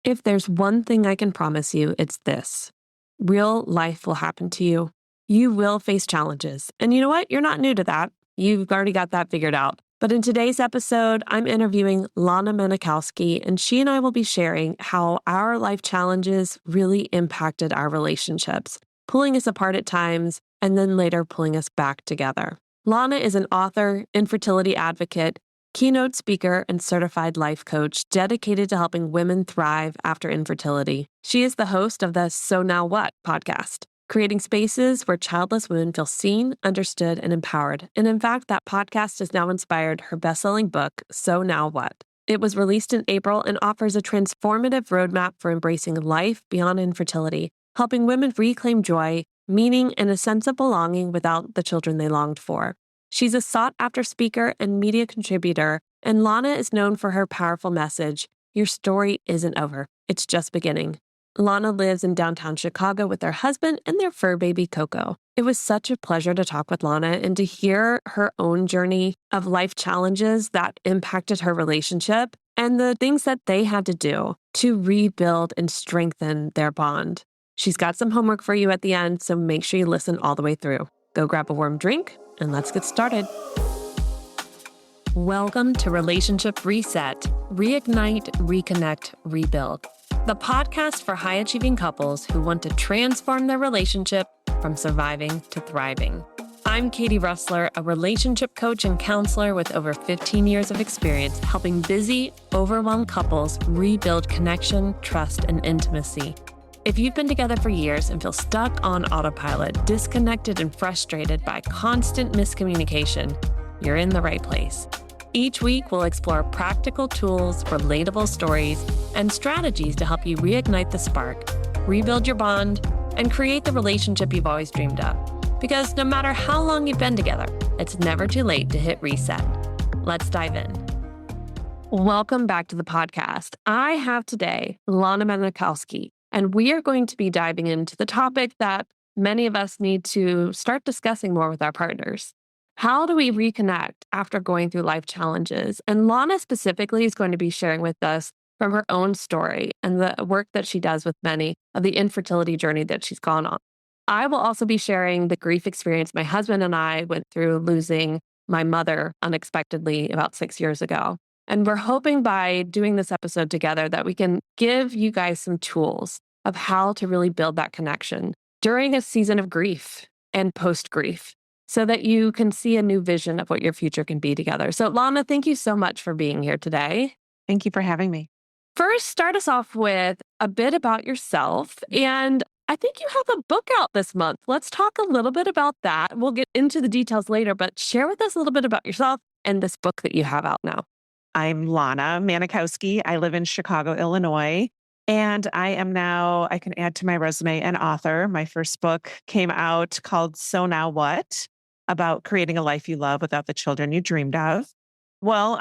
If there's one thing I can promise you, it's this. Real life will happen to you. You will face challenges. And you know what? You're not new to that. You've already got that figured out. But in today's episode, I'm interviewing Lana Manikowski, and she and I will be sharing how our life challenges really impacted our relationships, pulling us apart at times, and then later pulling us back together. Lana is an author, infertility advocate, keynote speaker, and certified life coach dedicated to helping women thrive after infertility. She is the host of the So Now What podcast, creating spaces where childless women feel seen, understood, and empowered. And in fact, that podcast has now inspired her best-selling book, So Now What. It was released in April and offers a transformative roadmap for embracing life beyond infertility, helping women reclaim joy, meaning, and a sense of belonging without the children they longed for. She's a sought-after speaker and media contributor, and Lana is known for her powerful message, "Your story isn't over, it's just beginning." Lana lives in downtown Chicago with her husband and their fur baby, Coco. It was such a pleasure to talk with Lana and to hear her own journey of life challenges that impacted her relationship and the things that they had to do to rebuild and strengthen their bond. She's got some homework for you at the end, so make sure you listen all the way through. Go grab a warm drink, and let's get started. Welcome to Relationship Reset, Reignite, Reconnect, Rebuild, the podcast for high-achieving couples who want to transform their relationship from surviving to thriving. I'm Katie Russler, a relationship coach and counselor with over 15 years of experience helping busy, overwhelmed couples rebuild connection, trust, and intimacy. If you've been together for years and feel stuck on autopilot, disconnected and frustrated by constant miscommunication, you're in the right place. Each week, we'll explore practical tools, relatable stories, and strategies to help you reignite the spark, rebuild your bond, and create the relationship you've always dreamed of. Because no matter how long you've been together, it's never too late to hit reset. Let's dive in. Welcome back to the podcast. I have today Lana Manikowski, and we are going to be diving into the topic that many of us need to start discussing more with our partners. How do we reconnect after going through life challenges? And Lana specifically is going to be sharing with us from her own story and the work that she does with many of the infertility journey that she's gone on. I will also be sharing the grief experience my husband and I went through losing my mother unexpectedly about 6 years ago. And we're hoping by doing this episode together that we can give you guys some tools of how to really build that connection during a season of grief and post-grief so that you can see a new vision of what your future can be together. So Lana, thank you so much for being here today. Thank you for having me. First, start us off with a bit about yourself. And I think you have a book out this month. Let's talk a little bit about that. We'll get into the details later, but share with us a little bit about yourself and this book that you have out now. I'm Lana Manikowski. I live in Chicago, Illinois, and I am now, I can add to my resume, an author. My first book came out called So Now What? About creating a life you love without the children you dreamed of. Well,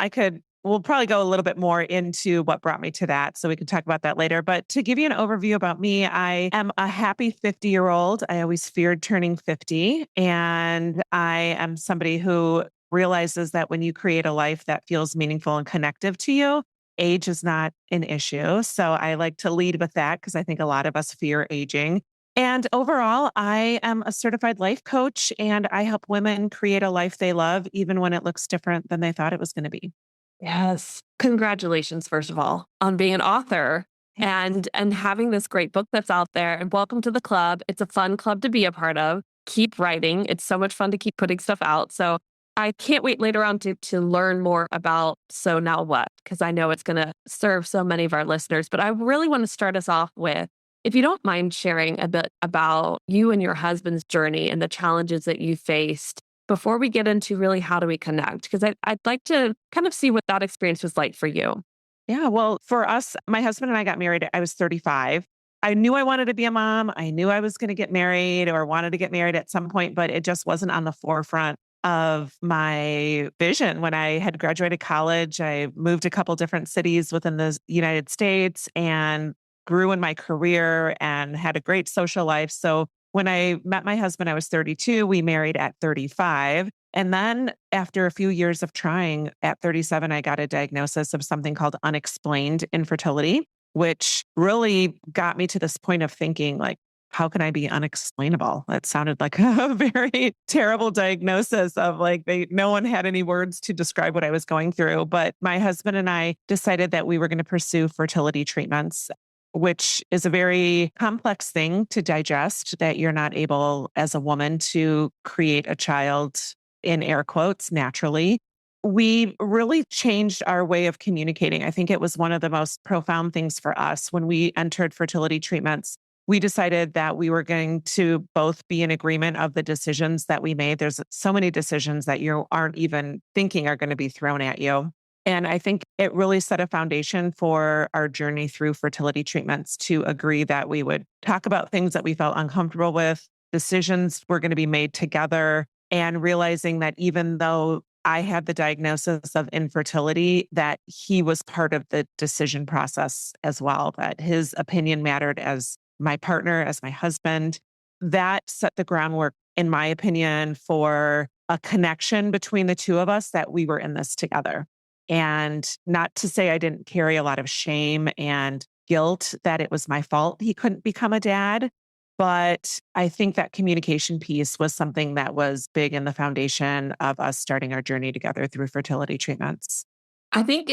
we'll probably go a little bit more into what brought me to that, so we can talk about that later. But to give you an overview about me, I am a happy 50-year-old. I always feared turning 50, and I am somebody who realizes that when you create a life that feels meaningful and connective to you, age is not an issue. So I like to lead with that because I think a lot of us fear aging. And overall, I am a certified life coach, and I help women create a life they love, even when it looks different than they thought it was going to be. Yes. Congratulations, first of all, on being an author and having this great book that's out there. And welcome to the club. It's a fun club to be a part of. Keep writing. It's so much fun to keep putting stuff out. So I can't wait later on to learn more about So Now What, because I know it's going to serve so many of our listeners. But I really want to start us off with, if you don't mind sharing a bit about you and your husband's journey and the challenges that you faced before we get into really how do we connect, because I'd like to kind of see what that experience was like for you. Yeah, well, for us, my husband and I got married. I was 35. I knew I wanted to be a mom. I knew I was going to get married or wanted to get married at some point, but it just wasn't on the forefront of my vision. When I had graduated college, I moved a couple different cities within the United States and grew in my career and had a great social life. So when I met my husband, I was 32. We married at 35. And then after a few years of trying, at 37, I got a diagnosis of something called unexplained infertility. which really got me to this point of thinking, like, how can I be unexplainable? That sounded like a very terrible diagnosis of like no one had any words to describe what I was going through. But my husband and I decided that we were going to pursue fertility treatments, which is a very complex thing to digest, that you're not able as a woman to create a child, in air quotes, naturally. We really changed our way of communicating. I think it was one of the most profound things for us when we entered fertility treatments. We decided that we were going to both be in agreement of the decisions that we made. There's so many decisions that you aren't even thinking are going to be thrown at you. And I think it really set a foundation for our journey through fertility treatments to agree that we would talk about things that we felt uncomfortable with. Decisions were going to be made together, and realizing that even though I had the diagnosis of infertility, that he was part of the decision process as well, that his opinion mattered as my partner, as my husband. That set the groundwork, in my opinion, for a connection between the two of us, that we were in this together. And not to say I didn't carry a lot of shame and guilt that it was my fault he couldn't become a dad. But I think that communication piece was something that was big in the foundation of us starting our journey together through fertility treatments. I think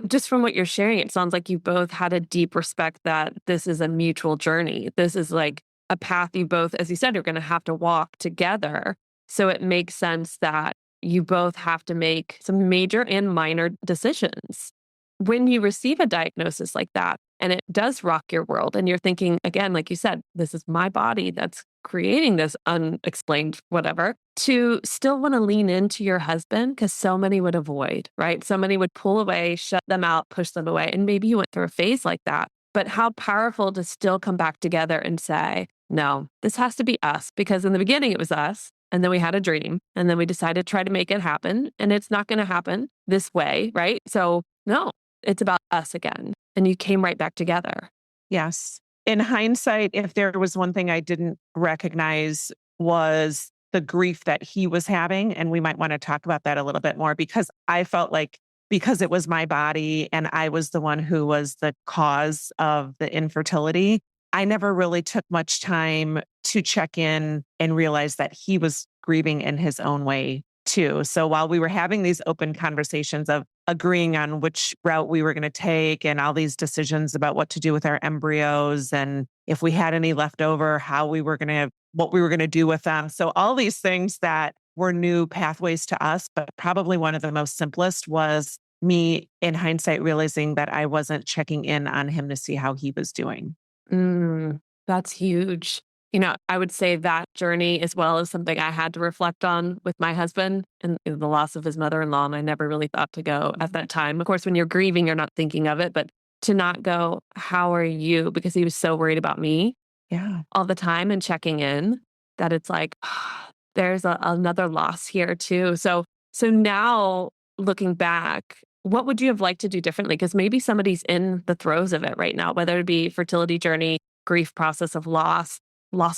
just from what you're sharing, it sounds like you both had a deep respect that this is a mutual journey. This is like a path you both, as you said, you're going to have to walk together. So it makes sense that you both have to make some major and minor decisions. When you receive a diagnosis like that, and it does rock your world, and you're thinking, again, like you said, this is my body that's creating this unexplained whatever, to still want to lean into your husband, because so many would avoid, right? So many would pull away, shut them out, push them away. And maybe you went through a phase like that. But how powerful to still come back together and say, no, this has to be us. Because in the beginning, it was us. And then we had a dream. And then we decided to try to make it happen. And it's not going to happen this way, right? So, no, it's about us again. And you came right back together. Yes. In hindsight, if there was one thing I didn't recognize, was the grief that he was having. And we might want to talk about that a little bit more, because I felt like, because it was my body and I was the one who was the cause of the infertility, I never really took much time to check in and realize that he was grieving in his own way too. So while we were having these open conversations of agreeing on which route we were going to take and all these decisions about what to do with our embryos, and if we had any left over, what we were going to do with them. So all these things that were new pathways to us, but probably one of the most simplest was me, in hindsight, realizing that I wasn't checking in on him to see how he was doing. That's huge. I would say that journey as well is something I had to reflect on with my husband and the loss of his mother-in-law. And I never really thought to go at that time. Of course, when you're grieving, you're not thinking of it, but to not go, how are you? Because he was so worried about me Yeah. all the time and checking in, that it's like, there's another loss here too. So now looking back, what would you have liked to do differently? Because maybe somebody's in the throes of it right now, whether it be fertility journey, grief process of loss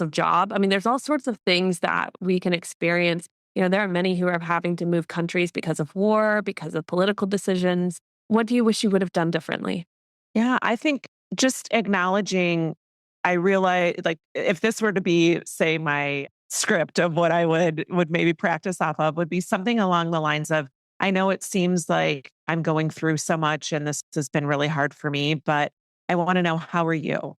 of job. I mean, there's all sorts of things that we can experience. There are many who are having to move countries because of war, because of political decisions. What do you wish you would have done differently? Yeah, I think just acknowledging, I realize, like, if this were to be, say, my script of what I would maybe practice off of, would be something along the lines of, I know it seems like I'm going through so much and this has been really hard for me, but I want to know, how are you?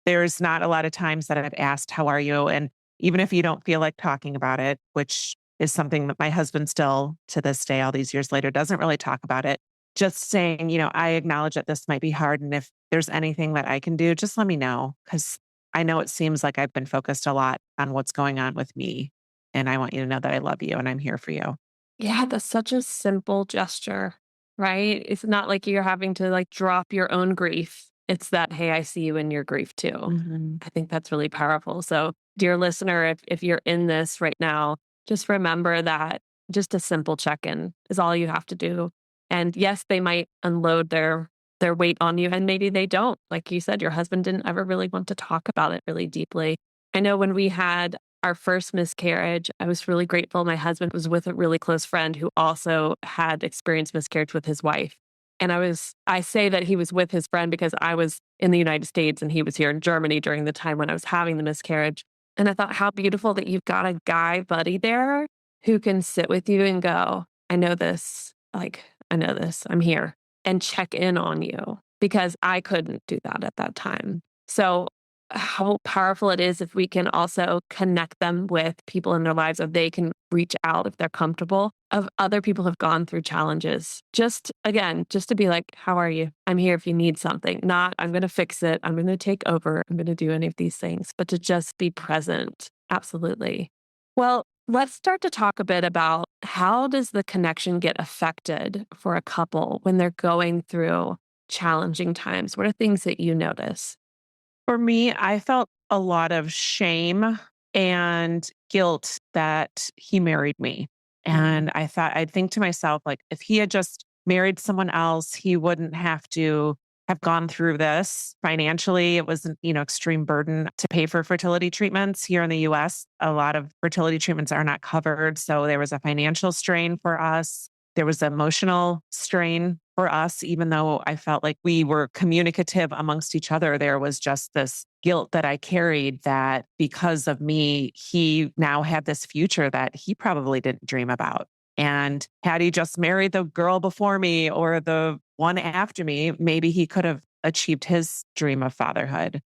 There's not a lot of times that I've asked, how are you? And even if you don't feel like talking about it, which is something that my husband still to this day, all these years later, doesn't really talk about it, just saying, I acknowledge that this might be hard. And if there's anything that I can do, just let me know. Because I know it seems like I've been focused a lot on what's going on with me. And I want you to know that I love you and I'm here for you. Yeah, that's such a simple gesture, right? It's not like you're having to like drop your own grief. It's that, hey, I see you in your grief too. Mhm. I think that's really powerful. So, dear listener, if you're in this right now, just remember that just a simple check-in is all you have to do. And yes, they might unload their weight on you, and maybe they don't. Like you said, your husband didn't ever really want to talk about it really deeply. I know when we had our first miscarriage, I was really grateful. My husband was with a really close friend who also had experienced miscarriage with his wife. And I say that he was with his friend because I was in the United States and he was here in Germany during the time when I was having the miscarriage. And I thought, how beautiful that you've got a guy buddy there who can sit with you and go, I know this. Like, I know this. I'm here, and check in on you, because I couldn't do that at that time. So, how powerful it is if we can also connect them with people in their lives, or they can reach out if they're comfortable, of other people have gone through challenges. Just again, just to be like, how are you? I'm here if you need something. Not, I'm going to fix it. I'm going to take over. I'm going to do any of these things, but to just be present. Absolutely. Well, let's start to talk a bit about how does the connection get affected for a couple when they're going through challenging times? What are things that you notice? For me, I felt a lot of shame and guilt that he married me. Mhm. And I'd think to myself, like, if he had just married someone else, he wouldn't have to have gone through this financially. It was an, extreme burden to pay for fertility treatments here in the US. A lot of fertility treatments are not covered. So there was a financial strain for us. There was emotional strain for us, even though I felt like we were communicative amongst each other. There was just this guilt that I carried that because of me, he now had this future that he probably didn't dream about. And had he just married the girl before me or the one after me, maybe he could have achieved his dream of fatherhood.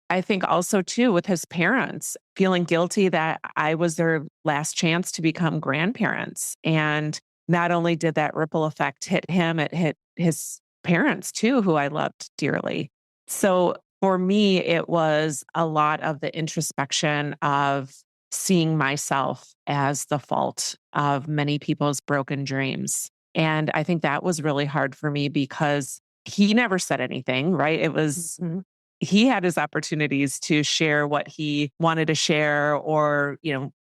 I think also too with his parents, feeling guilty that I was their last chance to become grandparents. And not only did that ripple effect hit him, it hit his parents too, who I loved dearly. So for me, it was a lot of the introspection of seeing myself as the fault of many people's broken dreams. And I think that was really hard for me because he never said anything, right? It was Mhm. he had his opportunities to share what he wanted to share, or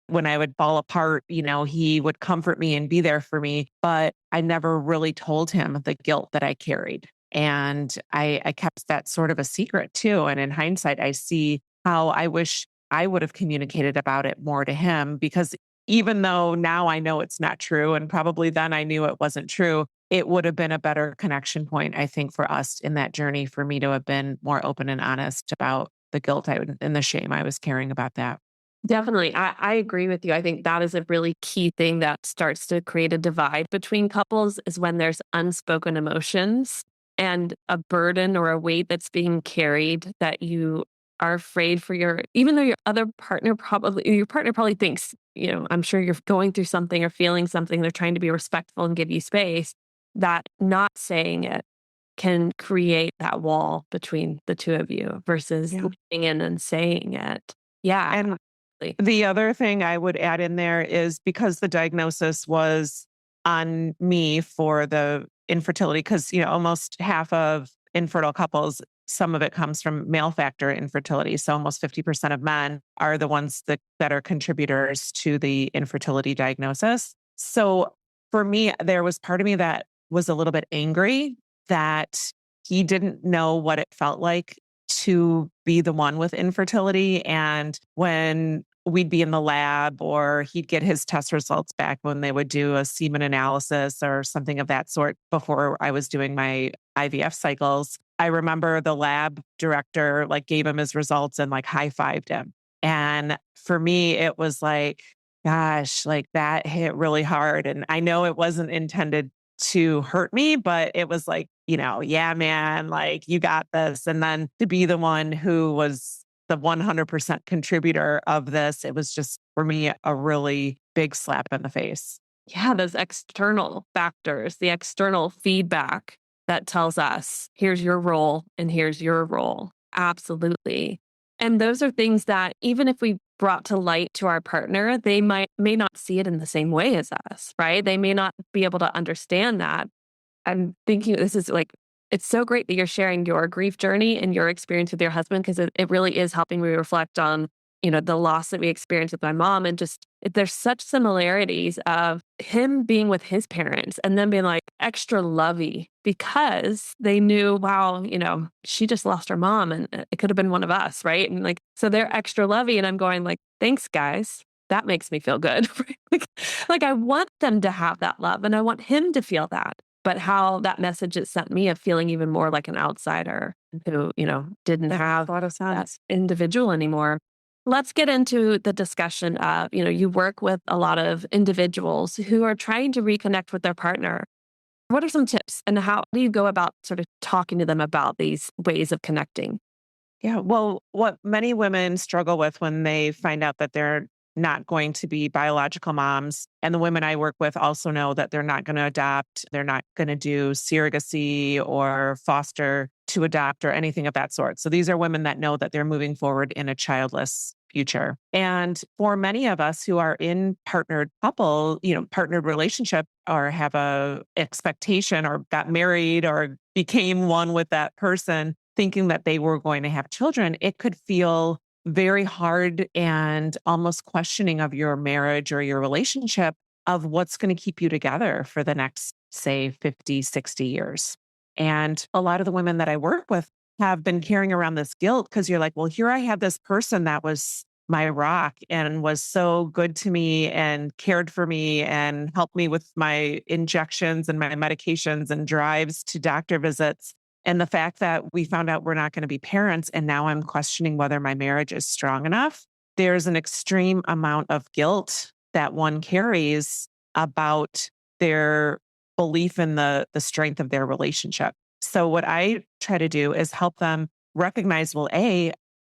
when I would fall apart, he would comfort me and be there for me, but I never really told him the guilt that I carried. And I kept that sort of a secret too. And in hindsight, I see how I wish I would have communicated about it more to him, because even though now I know it's not true, and probably then I knew it wasn't true, it would have been a better connection point, I think, for us in that journey, for me to have been more open and honest about the guilt and the shame I was carrying about that. Definitely. I agree with you. I think that is a really key thing that starts to create a divide between couples is when there's unspoken emotions and a burden or a weight that's being carried that you are afraid for even though your partner probably thinks, I'm sure you're going through something or feeling something. They're trying to be respectful and give you space, that not saying it can create that wall between the two of you versus Yeah. leaning in and saying it. Yeah. And Absolutely. the other thing I would add in there is because the diagnosis was on me for the infertility, because, almost half of infertile couples, some of it comes from male factor infertility. So almost 50% of men are the ones that are contributors to the infertility diagnosis. So for me, there was part of me that was a little bit angry that he didn't know what it felt like to be the one with infertility. And when we'd be in the lab or he'd get his test results back when they would do a semen analysis or something of that sort before I was doing my IVF cycles, I remember the lab director like gave him his results and like high-fived him. And for me, it was like, gosh, like that hit really hard. And I know it wasn't intended to hurt me, but it was like, yeah, man, like you got this. And then to be the one who was the 100% contributor of this, it was just for me a really big slap in the face. Yeah, those external factors, the external feedback that tells us, here's your role and here's your role. Absolutely. And those are things that even if we brought to light to our partner, they may not see it in the same way as us, right? They may not be able to understand that. I'm thinking this is like, it's so great that you're sharing your grief journey and your experience with your husband, because it really is helping me reflect on, the loss that we experienced with my mom. And just, there's such similarities of him being with his parents and then being like extra lovey because they knew, wow, she just lost her mom and it could have been one of us. Right. And like, so they're extra lovey. And I'm going like, thanks, guys. That makes me feel good. Right? Like I want them to have that love and I want him to feel that. but how that message it sent me of feeling even more like an outsider who, didn't That have makes a lot of that sense. individual anymore. Let's get into the discussion of, you work with a lot of individuals who are trying to reconnect with their partner. What are some tips and how do you go about sort of talking to them about these ways of connecting? Yeah. Well, what many women struggle with when they find out that they're not going to be biological moms, and the women I work with also know that they're not going to adopt, they're not going to do surrogacy or foster to adopt or anything of that sort. So these are women that know that they're moving forward in a childless future. And for many of us who are in partnered couple, partnered relationship or have a expectation or got married or became one with that person, thinking that they were going to have children, it could feel very hard and almost questioning of your marriage or your relationship of what's going to keep you together for the next, say, 50, 60 years. And a lot of the women that I work with have been carrying around this guilt because you're like, well, here I have this person that was my rock and was so good to me and cared for me and helped me with my injections and my medications and drives to doctor visits. And the fact that we found out we're not going to be parents, and now I'm questioning whether my marriage is strong enough, there's an extreme amount of guilt that one carries about their belief in the strength of their relationship. So, what I try to do is help them recognize, well,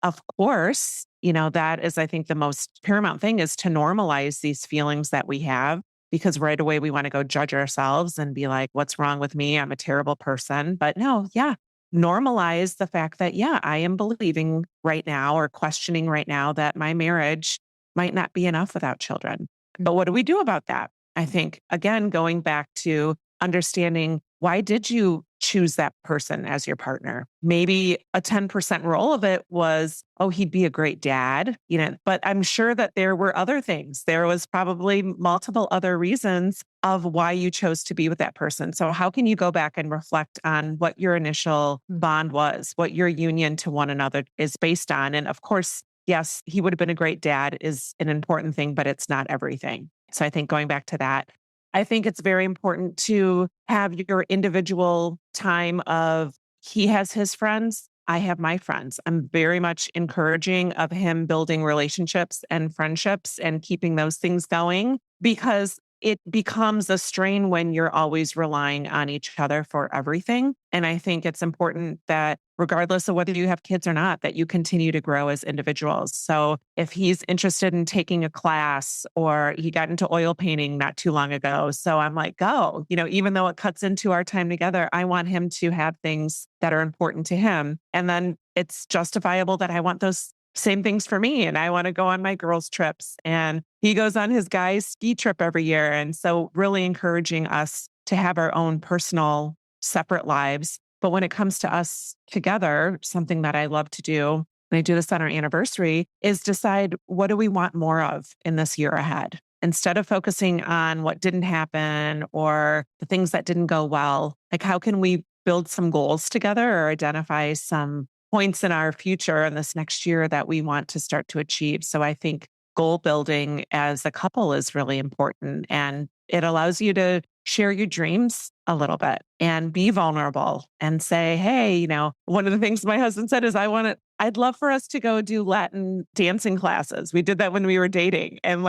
of course, that is, I think, the most paramount thing is to normalize these feelings that we have because right away we want to go judge ourselves and be like, what's wrong with me? I'm a terrible person. But no, yeah, normalize the fact that, yeah, I am believing right now or questioning right now that my marriage might not be enough without children. But what do we do about that? I think, again, going back to understanding why did you choose that person as your partner? Maybe a 10% role of it was, oh, he'd be a great dad, but I'm sure that there were other things. There was probably multiple other reasons of why you chose to be with that person. So how can you go back and reflect on what your initial bond was, what your union to one another is based on? And of course, yes, he would have been a great dad is an important thing, but it's not everything. So I think going back to that, I think it's very important to have your individual time of he has his friends, I have my friends. I'm very much encouraging of him building relationships and friendships and keeping those things going because it becomes a strain when you're always relying on each other for everything. And I think it's important that regardless of whether you have kids or not, that you continue to grow as individuals. So if he's interested in taking a class or he got into oil painting not too long ago. So I'm like, go, even though it cuts into our time together, I want him to have things that are important to him. And then it's justifiable that I want those same things for me. And I want to go on my girls' trips. And he goes on his guys' ski trip every year. And so really encouraging us to have our own personal separate lives. But when it comes to us together, something that I love to do, and I do this on our anniversary, is decide what do we want more of in this year ahead? Instead of focusing on what didn't happen or the things that didn't go well, like how can we build some goals together or identify some points in our future in this next year that we want to start to achieve. So I think goal building as a couple is really important and it allows you to share your dreams a little bit and be vulnerable and say, hey, one of the things my husband said is I'd love for us to go do Latin dancing classes. We did that when we were dating. And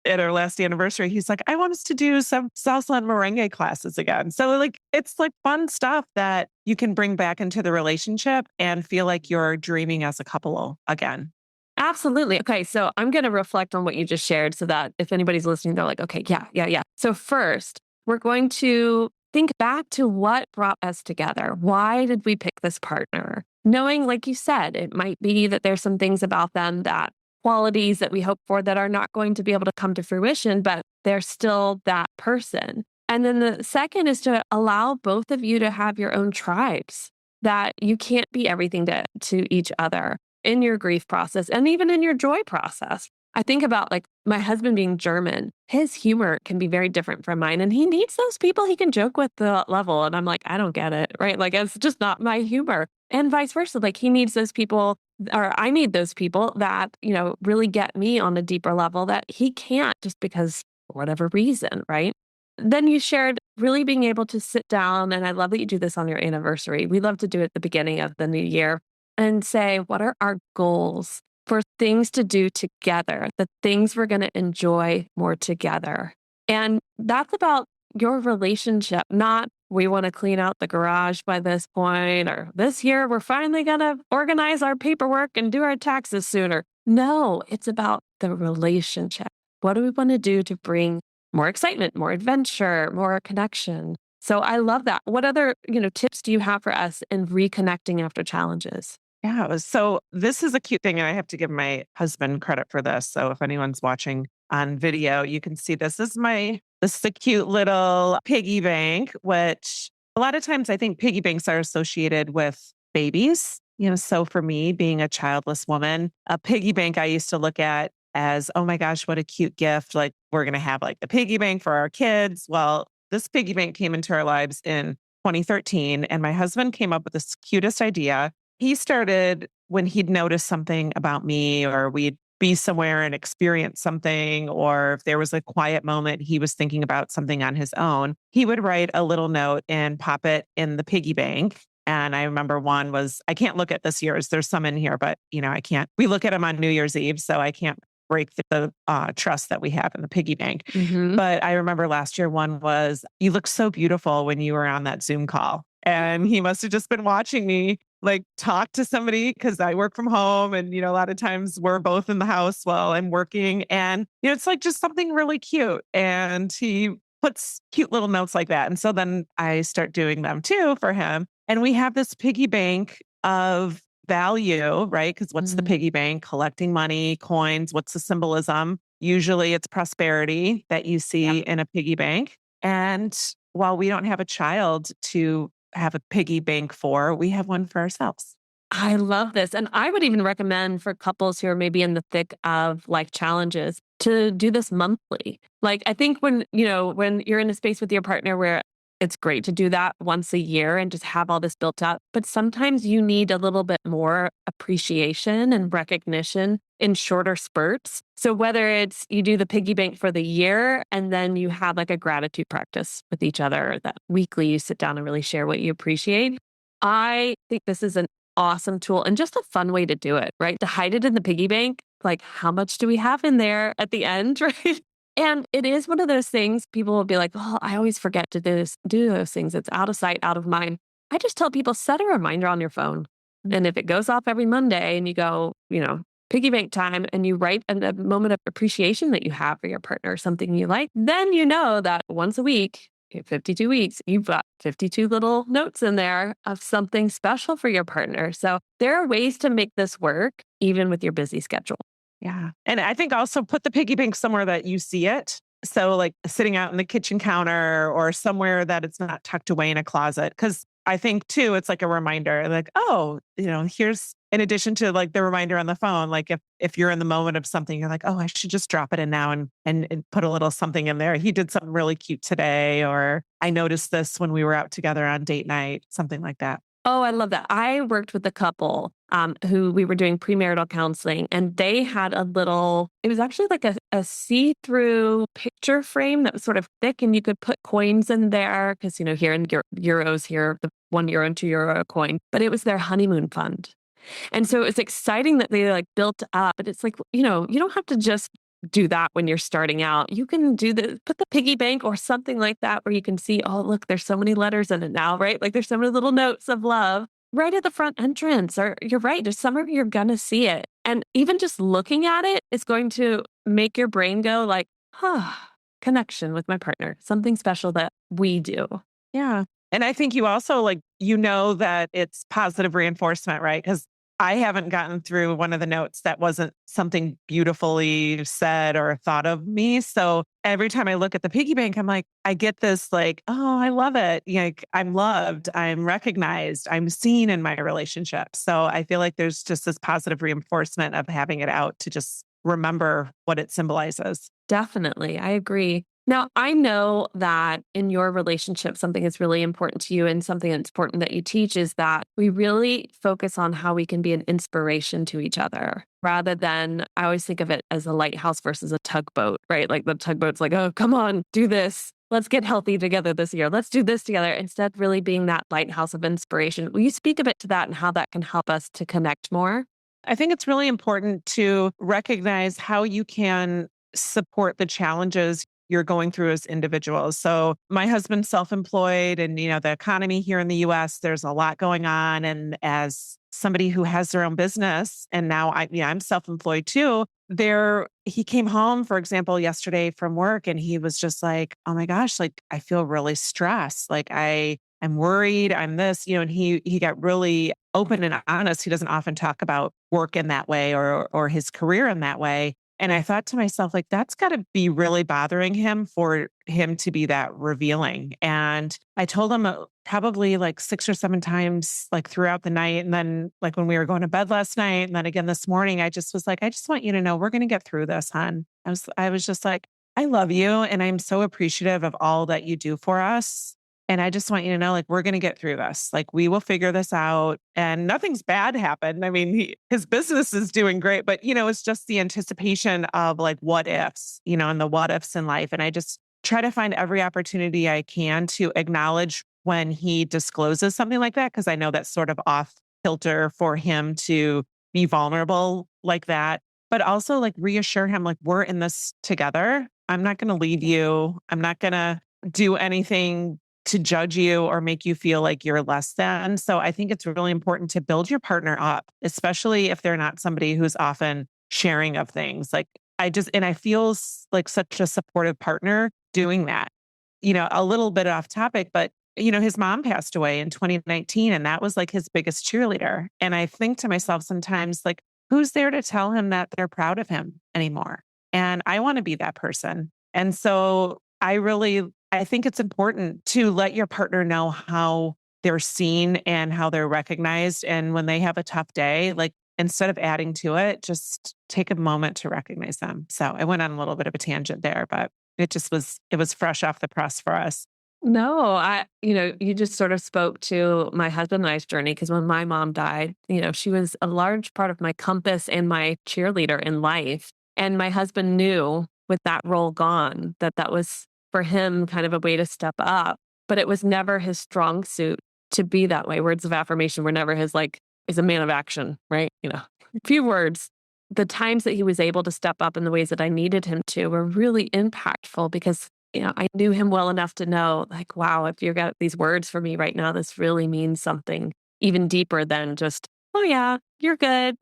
at our last anniversary, he's like, I want us to do some salsa and merengue classes again. So it's like fun stuff that you can bring back into the relationship and feel like you're dreaming as a couple again. Absolutely. Okay. So I'm going to reflect on what you just shared so that if anybody's listening, they're like, okay, yeah, yeah, yeah. So first, we're going to think back to what brought us together. Why did we pick this partner? Knowing, like you said, it might be that there's some things about them that qualities that we hope for that are not going to be able to come to fruition, but they're still that person. And then the second is to allow both of you to have your own tribes, that you can't be everything to each other in your grief process and even in your joy process. I think about like my husband being German, his humor can be very different from mine. And he needs those people he can joke with the level. And I'm like, I don't get it. Right. Like it's just not my humor. And vice versa. Like he needs those people or I need those people that, really get me on a deeper level that he can't just because for whatever reason. Right. then you shared really being able to sit down, and I love that you do this on your anniversary. We love to do it at the beginning of the new year and say, what are our goals for things to do together, the things we're going to enjoy more together? And that's about your relationship, not we want to clean out the garage by this point, or this year we're finally going to organize our paperwork and do our taxes sooner. No, it's about the relationship. What do we want to do to bring more excitement, more adventure, more connection? So I love that. What other, tips do you have for us in reconnecting after challenges? Yeah, so this is a cute thing, and I have to give my husband credit for this. So if anyone's watching on video, you can see this is a cute little piggy bank, which a lot of times I think piggy banks are associated with babies. So for me, being a childless woman, a piggy bank I used to look at as, oh my gosh, what a cute gift. Like we're going to have like the piggy bank for our kids. Well, this piggy bank came into our lives in 2013, and my husband came up with this cutest idea. He started when he'd noticed something about me, or we'd be somewhere and experience something, or if there was a quiet moment, he was thinking about something on his own. He would write a little note and pop it in the piggy bank. And I remember one was, I can't look at this year's, there's some in here, but I can't, we look at them on New Year's Eve, so I can't break the trust that we have in the piggy bank. Hmm. But I remember last year one was, you look so beautiful when you were on that Zoom call. And he must have just been watching me like talk to somebody because I work from home, and a lot of times we're both in the house while I'm working, and it's like just something really cute, and he puts cute little notes like that. And so then I start doing them too for him, and we have this piggy bank of value, right? Because what's the piggy bank? Collecting money, coins. What's the symbolism? Usually it's prosperity that you see in a piggy bank. And while we don't have a child to have a piggy bank for, we have one for ourselves. I love this. And I would even recommend for couples who are maybe in the thick of life challenges to do this monthly. Like, I think when you're in a space with your partner where it's great to do that once a year and just have all this built up, but sometimes you need a little bit more appreciation and recognition in shorter spurts. So whether it's you do the piggy bank for the year and then you have like a gratitude practice with each other that weekly you sit down and really share what you appreciate. I think this is an awesome tool and just a fun way to do it, right? To hide it in the piggy bank, like how much do we have in there at the end, right? And it is one of those things people will be like, oh, I always forget to do those things. It's out of sight, out of mind. I just tell people set a reminder on your phone. And if it goes off every Monday and you go, piggy bank time, and you write a moment of appreciation that you have for your partner, something you like, then you know that once a week, 52 weeks, you've got 52 little notes in there of something special for your partner. So there are ways to make this work, even with your busy schedule. Yeah. And I think also put the piggy bank somewhere that you see it. So like sitting out in the kitchen counter or somewhere that it's not tucked away in a closet. Cause I think too, it's like a reminder like, oh, here's in addition to like the reminder on the phone, like if you're in the moment of something, you're like, oh, I should just drop it in now and put a little something in there. He did something really cute today, or I noticed this when we were out together on date night, something like that. Oh, I love that. I worked with a couple who we were doing premarital counseling, and they had it was actually like a see-through picture frame that was sort of thick, and you could put coins in there because, here in euros, here, the €1 and €2 coin, but it was their honeymoon fund. And so it's exciting that they like built up, but it's like, you don't have to just do that when you're starting out. You can put the piggy bank or something like that where you can see, oh, look, there's so many letters in it now, right? Like there's so many little notes of love right at the front entrance. Or you're right, there's somewhere you're going to see it. And even just looking at it is going to make your brain go like, connection with my partner, something special that we do. Yeah. And I think you also that it's positive reinforcement, right? Because I haven't gotten through one of the notes that wasn't something beautifully said or thought of me. So every time I look at the piggy bank, I'm like, I get this like, oh, I love it. Like I'm loved, I'm recognized, I'm seen in my relationship. So I feel like there's just this positive reinforcement of having it out to just remember what it symbolizes. Definitely. I agree. Now, I know that in your relationship, something that's really important to you and something that's important that you teach is that we really focus on how we can be an inspiration to each other rather than, I always think of it as a lighthouse versus a tugboat, right? Like the tugboat's like, oh, come on, do this. let's get healthy together this year. Let's do this together. Instead, really being that lighthouse of inspiration. Will you speak a bit to that and how that can help us to connect more? I think it's really important to recognize how you can support the challenges you're going through as individuals. So my husband's self-employed and the economy here in the US, there's a lot going on. And as somebody who has their own business and now I'm self-employed too, he came home, for example, yesterday from work and he was just like, oh my gosh, like I feel really stressed. Like I'm worried, I'm this, and he got really open and honest. He doesn't often talk about work in that way or his career in that way. And I thought to myself, like, that's got to be really bothering him for him to be that revealing. And I told him probably like 6 or 7 times, like throughout the night. And then, like, when we were going to bed last night, and then again this morning, I just was like, I just want you to know we're going to get through this, hon. I was just like, I love you. And I'm so appreciative of all that you do for us. And I just want you to know, like, we're going to get through this. Like, we will figure this out. And nothing's bad happened. I mean, his business is doing great, but, it's just the anticipation of like what ifs, and the what ifs in life. And I just try to find every opportunity I can to acknowledge when he discloses something like that, because I know that's sort of off kilter for him to be vulnerable like that. But also, like, reassure him, like, we're in this together. I'm not going to leave you. I'm not going to do anything to judge you or make you feel like you're less than. So I think it's really important to build your partner up, especially if they're not somebody who's often sharing of things. Like I feel like such a supportive partner doing that. A little bit off topic, but his mom passed away in 2019 and that was like his biggest cheerleader. And I think to myself sometimes, like, who's there to tell him that they're proud of him anymore? And I want to be that person. And so I think it's important to let your partner know how they're seen and how they're recognized. And when they have a tough day, like, instead of adding to it, just take a moment to recognize them. So I went on a little bit of a tangent there, but it was fresh off the press for us. No, you just sort of spoke to my husband and I's journey because when my mom died, she was a large part of my compass and my cheerleader in life. And my husband knew with that role gone that was for him kind of a way to step up, but it was never his strong suit to be that way. Words of affirmation were never his, like, he's a man of action, right? A few words. The times that he was able to step up in the ways that I needed him to were really impactful because I knew him well enough to know, like, wow, if you got these words for me right now, this really means something even deeper than just, oh, yeah, you're good,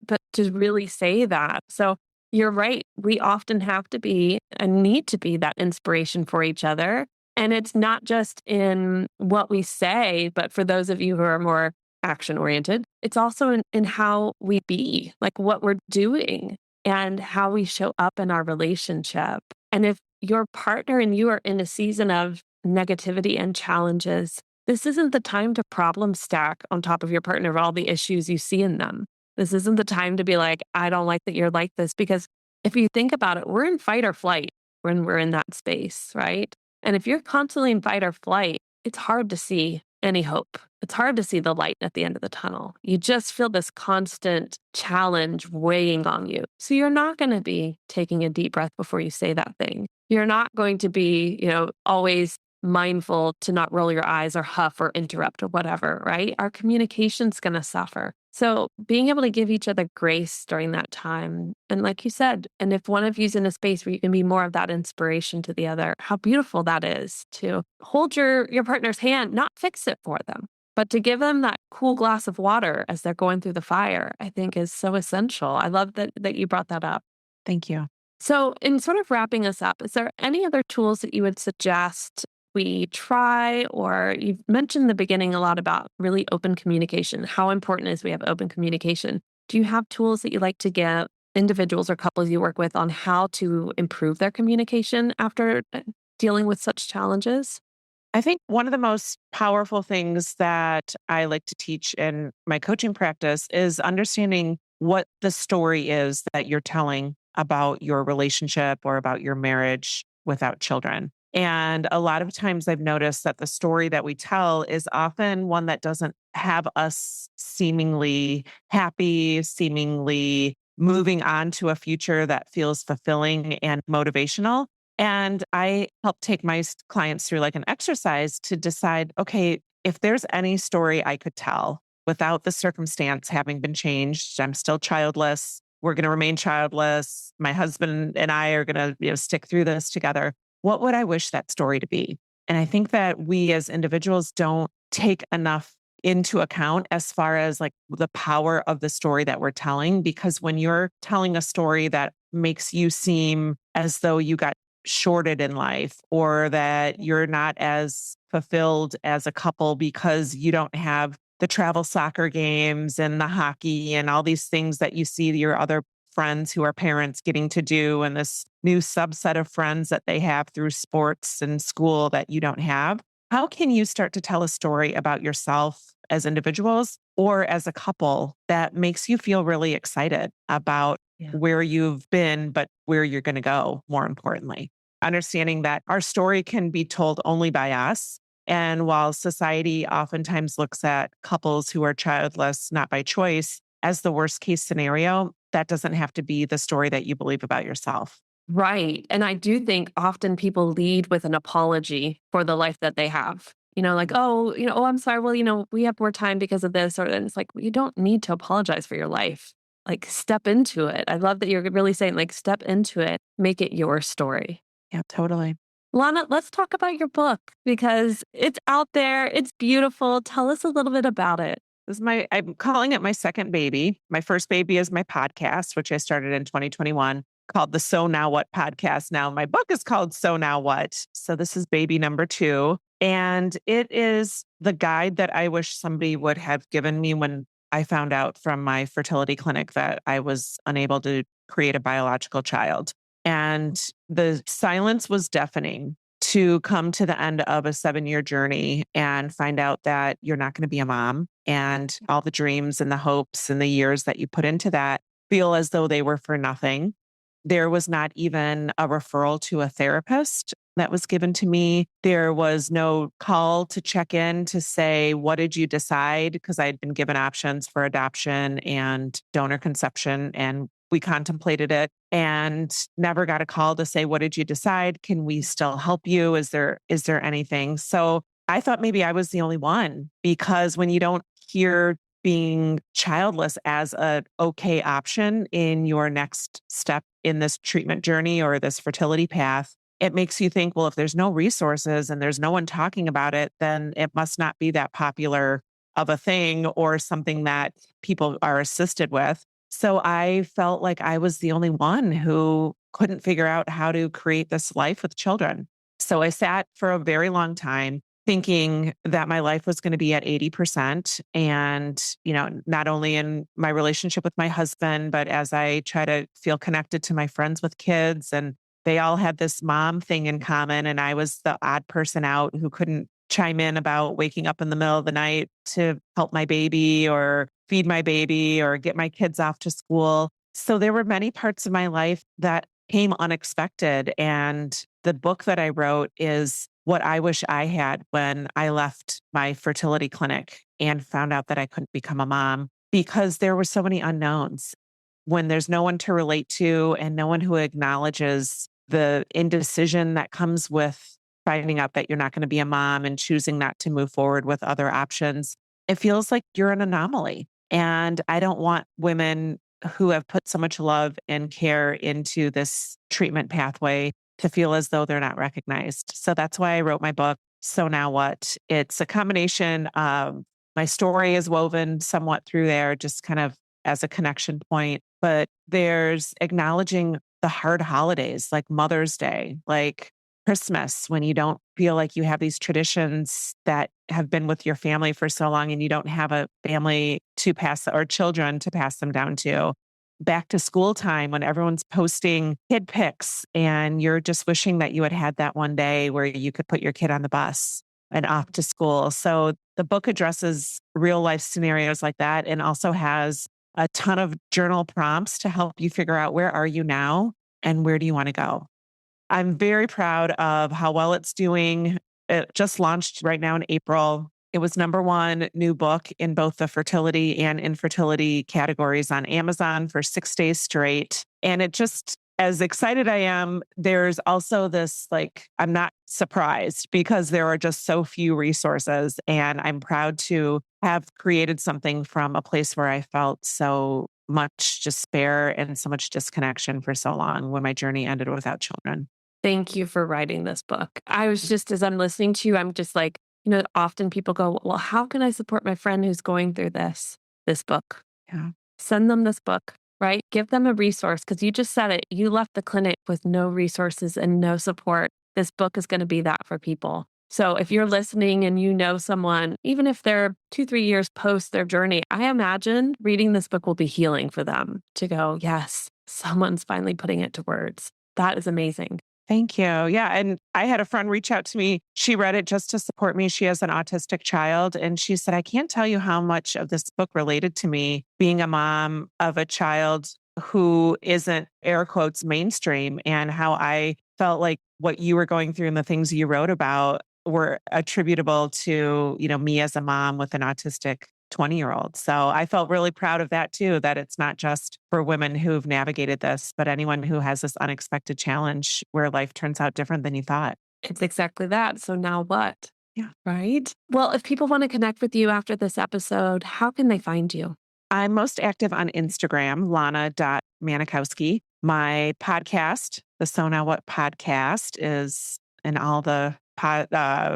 but to really say that. So you're right. We often have to be and need to be that inspiration for each other. And it's not just in what we say, but for those of you who are more action oriented, it's also in how we be, like what we're doing and how we show up in our relationship. And if your partner and you are in a season of negativity and challenges, this isn't the time to problem stack on top of your partner of all the issues you see in them. This isn't the time to be like, I don't like that you're like this. Because if you think about it, we're in fight or flight when we're in that space, right? And if you're constantly in fight or flight, it's hard to see any hope. It's hard to see the light at the end of the tunnel. You just feel this constant challenge weighing on you. So you're not going to be taking a deep breath before you say that thing. You're not going to be, always mindful to not roll your eyes or huff or interrupt or whatever, right? Our communication's going to suffer. So being able to give each other grace during that time. And like you said, and if one of you's in a space where you can be more of that inspiration to the other, how beautiful that is to hold your partner's hand, not fix it for them, but to give them that cool glass of water as they're going through the fire, I think is so essential. I love that you brought that up. Thank you. So in sort of wrapping us up, is there any other tools that you would suggest we try? Or you've mentioned in the beginning a lot about really open communication. How important is we have open communication? Do you have tools that you like to give individuals or couples you work with on how to improve their communication after dealing with such challenges? I think one of the most powerful things that I like to teach in my coaching practice is understanding what the story is that you're telling about your relationship or about your marriage without children. And a lot of times I've noticed that the story that we tell is often one that doesn't have us seemingly happy, seemingly moving on to a future that feels fulfilling and motivational. And I help take my clients through like an exercise to decide, okay, if there's any story I could tell without the circumstance having been changed, I'm still childless. We're going to remain childless. My husband and I are going to, stick through this together. What would I wish that story to be? And I think that we as individuals don't take enough into account as far as like the power of the story that we're telling. Because when you're telling a story that makes you seem as though you got shorted in life or that you're not as fulfilled as a couple because you don't have the travel soccer games and the hockey and all these things that you see your other friends who are parents getting to do and this new subset of friends that they have through sports and school that you don't have. How can you start to tell a story about yourself as individuals or as a couple that makes you feel really excited about where you've been, but where you're going to go, more importantly? Understanding that our story can be told only by us. And while society oftentimes looks at couples who are childless, not by choice, as the worst case scenario, that doesn't have to be the story that you believe about yourself. Right. And I do think often people lead with an apology for the life that they have. Like, oh, oh, I'm sorry. Well, we have more time because of this. And it's like, well, you don't need to apologize for your life. Like, step into it. I love that you're really saying, like, step into it, make it your story. Yeah, totally. Lana, let's talk about your book because it's out there. It's beautiful. Tell us a little bit about it. I'm calling it my second baby. My first baby is my podcast, which I started in 2021, called the So Now What podcast. Now my book is called So Now What. So this is baby number 2. And it is the guide that I wish somebody would have given me when I found out from my fertility clinic that I was unable to create a biological child. And the silence was deafening to come to the end of a 7-year journey and find out that you're not going to be a mom and all the dreams and the hopes and the years that you put into that feel as though they were for nothing. There was not even a referral to a therapist that was given to me. There was no call to check in to say, what did you decide? Because I had been given options for adoption and donor conception, and we contemplated it and never got a call to say, what did you decide? Can we still help you? Is there anything? So I thought maybe I was the only one, because when you don't hear being childless as a okay option in your next step in this treatment journey or this fertility path, it makes you think, well, if there's no resources and there's no one talking about it, then it must not be that popular of a thing or something that people are assisted with. So I felt like I was the only one who couldn't figure out how to create this life with children. So I sat for a very long time thinking that my life was going to be at 80%. And, not only in my relationship with my husband, but as I try to feel connected to my friends with kids, and they all had this mom thing in common. And I was the odd person out who couldn't chime in about waking up in the middle of the night to help my baby or feed my baby or get my kids off to school. So there were many parts of my life that came unexpected. And the book that I wrote is what I wish I had when I left my fertility clinic and found out that I couldn't become a mom, because there were so many unknowns. When there's no one to relate to and no one who acknowledges the indecision that comes with finding out that you're not going to be a mom and choosing not to move forward with other options, it feels like you're an anomaly. And I don't want women who have put so much love and care into this treatment pathway to feel as though they're not recognized. So that's why I wrote my book, So Now What? It's a combination of my story is woven somewhat through there, just kind of as a connection point, but there's acknowledging the hard holidays like Mother's Day, like Christmas, when you don't feel like you have these traditions that have been with your family for so long and you don't have a family to pass or children to pass them down to. Back to school time when everyone's posting kid pics and you're just wishing that you had had that one day where you could put your kid on the bus and off to school. So the book addresses real life scenarios like that and also has a ton of journal prompts to help you figure out, where are you now and where do you want to go? I'm very proud of how well it's doing. It just launched right now in April. It was #1 new book in both the fertility and infertility categories on Amazon for 6 days straight. And it just as excited I am, there's also this I'm not surprised because there are just so few resources. And I'm proud to have created something from a place where I felt so much despair and so much disconnection for so long when my journey ended without children. Thank you for writing this book. I was just, as I'm listening to you, I'm just like, often people go, well, how can I support my friend who's going through this book? Yeah. Send them this book, right? Give them a resource because you just said it. You left the clinic with no resources and no support. This book is going to be that for people. So if you're listening and you know someone, even if they're 2, 3 years post their journey, I imagine reading this book will be healing for them to go, yes, someone's finally putting it to words. That is amazing. Thank you. Yeah. And I had a friend reach out to me. She read it just to support me. She has an autistic child. And she said, I can't tell you how much of this book related to me being a mom of a child who isn't air quotes mainstream, and how I felt like what you were going through and the things you wrote about were attributable to, me as a mom with an autistic 20-year-old. So I felt really proud of that too, that it's not just for women who've navigated this, but anyone who has this unexpected challenge where life turns out different than you thought. It's exactly that. So now what? Yeah. Right? Well, if people want to connect with you after this episode, how can they find you? I'm most active on Instagram, Lana.Manikowski. My podcast, the So Now What podcast, is in all the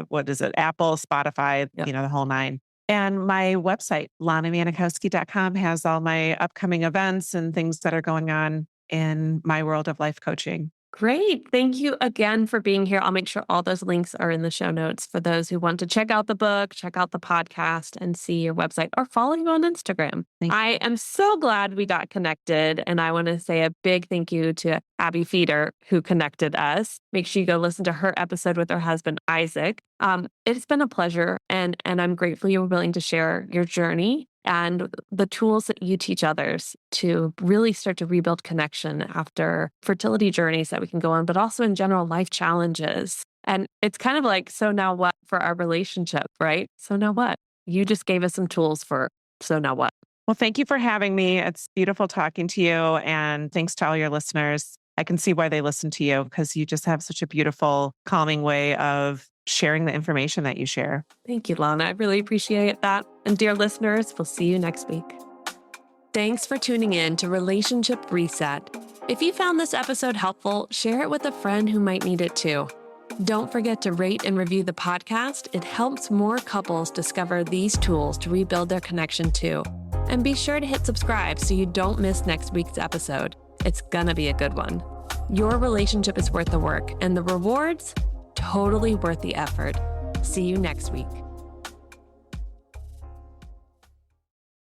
what is it? Apple, Spotify, Yep. the whole nine. And my website, lanamanikowski.com, has all my upcoming events and things that are going on in my world of life coaching. Great. Thank you again for being here. I'll make sure all those links are in the show notes for those who want to check out the book, check out the podcast, and see your website or follow you on Instagram. I am so glad we got connected. And I want to say a big thank you to Abby Feeder, who connected us. Make sure you go listen to her episode with her husband, Isaac. It's been a pleasure. And I'm grateful you were willing to share your journey and the tools that you teach others to really start to rebuild connection after fertility journeys that we can go on, but also in general life challenges. And it's kind of like, so now what for our relationship, right? So now what? You just gave us some tools for so now what? Well, thank you for having me. It's beautiful talking to you. And thanks to all your listeners. I can see why they listen to you because you just have such a beautiful, calming way of sharing the information that you share. Thank you, Lana. I really appreciate that. And dear listeners, we'll see you next week. Thanks for tuning in to Relationship Reset. If you found this episode helpful, share it with a friend who might need it too. Don't forget to rate and review the podcast. It helps more couples discover these tools to rebuild their connection too. And be sure to hit subscribe so you don't miss next week's episode. It's gonna be a good one. Your relationship is worth the work, and the rewards, totally worth the effort. See you next week.